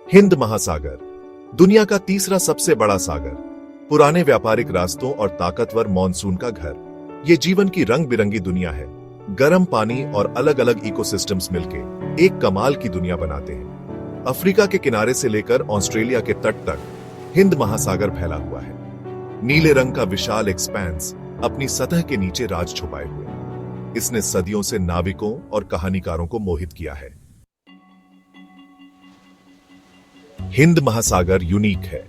हिंद महासागर, दुनिया का तीसरा सबसे बड़ा सागर, पुराने व्यापारिक रास्तों और ताकतवर मॉनसून का घर। ये जीवन की रंग बिरंगी दुनिया है। गर्म पानी और अलग अलग इकोसिस्टम्स मिलके एक कमाल की दुनिया बनाते हैं। अफ्रीका के किनारे से लेकर ऑस्ट्रेलिया के तट तक हिंद महासागर फैला हुआ है। नीले रंग का विशाल एक्सपेंस अपनी सतह के नीचे राज छुपाए हुए। इसने सदियों से नाविकों और कहानीकारों को मोहित किया है। हिंद महासागर यूनिक है।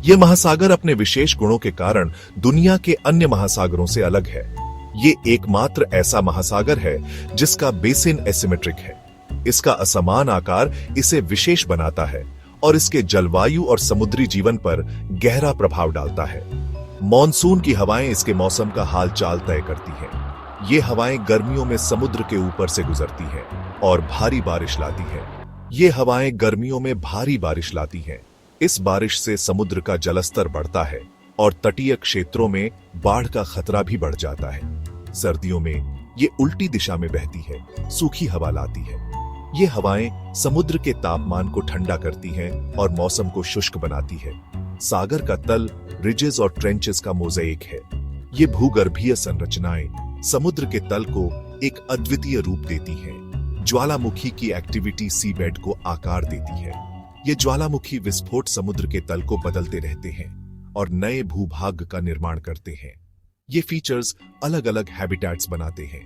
यह महासागर अपने विशेष गुणों के कारण दुनिया के अन्य महासागरों से अलग है। ये एकमात्र ऐसा महासागर है जिसका बेसिन एसिमेट्रिक है। इसका असमान आकार इसे विशेष बनाता है और इसके जलवायु और समुद्री जीवन पर गहरा प्रभाव डालता है। मॉनसून की हवाएं इसके मौसम का हाल चाल तय करती हैं। ये हवाएं गर्मियों में समुद्र के ऊपर से गुजरती हैं और भारी बारिश लाती हैं। ये हवाएं गर्मियों में भारी बारिश लाती हैं। इस बारिश से समुद्र का जलस्तर बढ़ता है और तटीय क्षेत्रों में बाढ़ का खतरा भी बढ़ जाता है। सर्दियों में ये उल्टी दिशा में बहती है, सूखी हवा लाती है। ये हवाएं समुद्र के तापमान को ठंडा करती हैं और मौसम को शुष्क बनाती है। सागर का तल रिजेस और ट्रेंचेस का मोज़ेक है। ये भूगर्भीय संरचनाएं समुद्र के तल को एक अद्वितीय रूप देती हैं। ज्वालामुखी की एक्टिविटी सीबेड को आकार देती है। ये ज्वालामुखी विस्फोट समुद्र के तल को बदलते रहते हैं और नए भूभाग का निर्माण करते हैं। ये फीचर्स अलग अलग हैबिटेट्स बनाते हैं।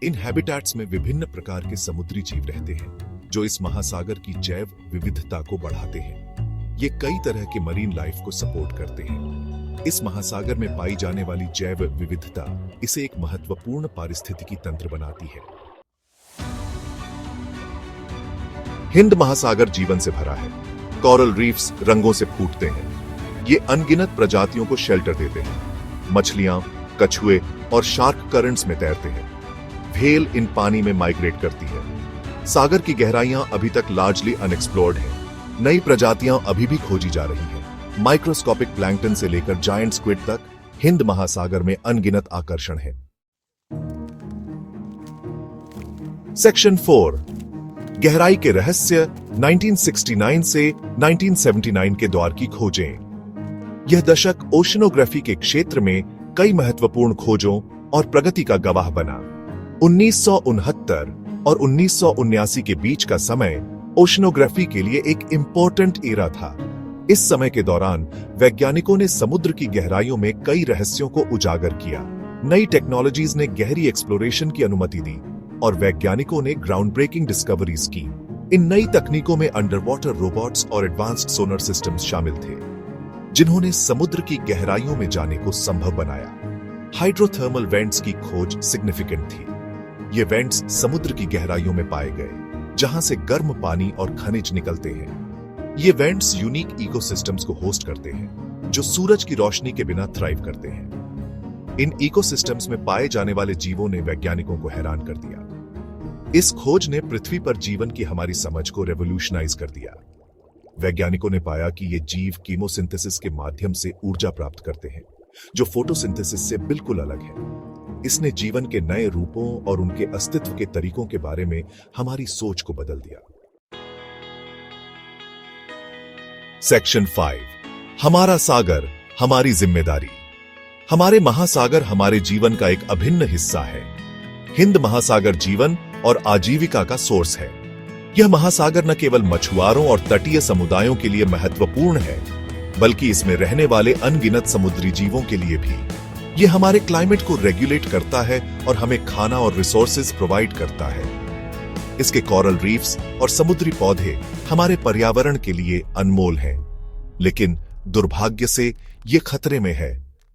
इन हैबिटेट्स में विभिन्न प्रकार के समुद्री जीव रहते हैं जो इस महासागर की जैव विविधता को बढ़ाते हैं। ये कई तरह के मरीन लाइफ को सपोर्ट करते हैं। इस महासागर में पाई जाने वाली जैव विविधता इसे एक महत्वपूर्ण पारिस्थितिकी तंत्र बनाती है। हिंद महासागर जीवन से भरा है। कोरल रीफ्स रंगों से फूटते हैं। ये अनगिनत प्रजातियों को शेल्टर देते हैं। मछलियां, कछुए और शार्क करंट्स में तैरते हैं। व्हेल इन पानी में माइग्रेट करती है। सागर की गहराइयां अभी तक लार्जली अनएक्सप्लोर्ड हैं। नई प्रजातियां अभी भी खोजी जा रही हैं। माइक्रोस्कोपिक प्लैंकटन से लेकर जायंट स्क्विड तक हिंद महासागर में अनगिनत आकर्षण है। सेक्शन 4, गहराई के रहस्य 1969 से 1979 के दौर की खोजें। यह दशक ओशनोग्राफी के क्षेत्र में कई महत्वपूर्ण खोजों और प्रगति का गवाह बना। 1969 और 1979 के बीच का समय ओशनोग्राफी के लिए एक इंपॉर्टेंट एरा था। इस समय के दौरान वैज्ञानिकों ने समुद्र की गहराइयों में कई रहस्यों को उजागर किया। नई टेक्नोलॉजीज ने गहरी एक्सप्लोरेशन की अनुमति दी और वैज्ञानिकों ने ग्राउंड ब्रेकिंग डिस्कवरीज की। इन नई तकनीकों में अंडर वाटर रोबोट्स और एडवांस्ड सोनर सिस्टम्स शामिल थे, जिन्होंने समुद्र की गहराइयों में जाने को संभव बनाया। हाइड्रोथर्मल वेंट्स की खोज सिग्निफिकेंट थी। ये वेंट्स समुद्र की गहराइयों में पाए गए, जहां से गर्म पानी और खनिज निकलते हैं। ये वेंट्स यूनिक इकोसिस्टम्स को होस्ट करते हैं, जो सूरज की रोशनी के बिना थ्राइव करते हैं। इन इकोसिस्टम्स में पाए जाने वाले जीवों ने वैज्ञानिकों को हैरान कर दिया। इस खोज ने पृथ्वी पर जीवन की हमारी समझ को रेवोल्यूशनाइज कर दिया। वैज्ञानिकों ने पाया कि ये जीव कीमोसिंथेसिस के माध्यम से ऊर्जा प्राप्त करते हैं, जो फोटोसिंथेसिस से बिल्कुल अलग है। इसने जीवन के नए रूपों और उनके अस्तित्व के तरीकों के बारे में हमारी सोच को बदल दिया। सेक्शन 5, हमारा सागर, हमारी जिम्मेदारी। हमारे महासागर हमारे जीवन का एक अभिन्न हिस्सा है। हिंद महासागर जीवन और आजीविका का सोर्स है। यह महासागर न केवल मछुआरों और तटीय समुदायों के लिए महत्वपूर्ण है, बल्कि इसमें रहने वाले अनगिनत समुद्री जीवों के लिए भी। यह हमारे क्लाइमेट को रेगुलेट करता है और हमें खाना और रिसोर्सेज प्रोवाइड करता है। इसके कोरल रीफ्स और समुद्री पौधे हमारे पर्यावरण के लिए अनमोल हैं, लेकिन दुर्भाग्य से ये खतरे में है।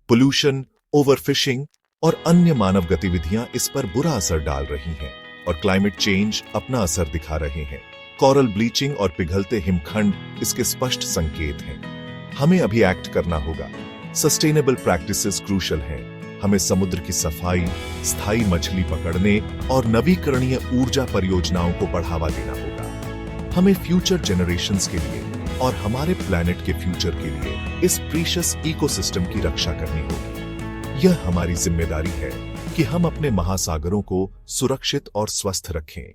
पोल्यूशन, ओवरफिशिंग और अन्य मानव गतिविधियां इस पर बुरा असर डाल रही हैं और क्लाइमेट चेंज अपना असर दिखा रहे हैं। कोरल ब्लीचिंग और पिघलते हिमखंड इसके स्पष्ट संकेत हैं। हमें अभी एक्ट करना होगा। सस्टेनेबल प्रैक्टिसेस क्रूशल हैं। हमें समुद्र की सफाई, स्थायी मछली पकड़ने और नवीकरणीय ऊर्जा परियोजनाओं को बढ़ावा देना होगा। हमें फ्यूचर जनरेशंस के लिए और हमारे प्लैनेट के फ्यूचर के लिए इस प्रीशियस इकोसिस्टम की रक्षा करनी होगी। यह हमारी जिम्मेदारी है कि हम अपने महासागरों को सुरक्षित और स्वस्थ रखें।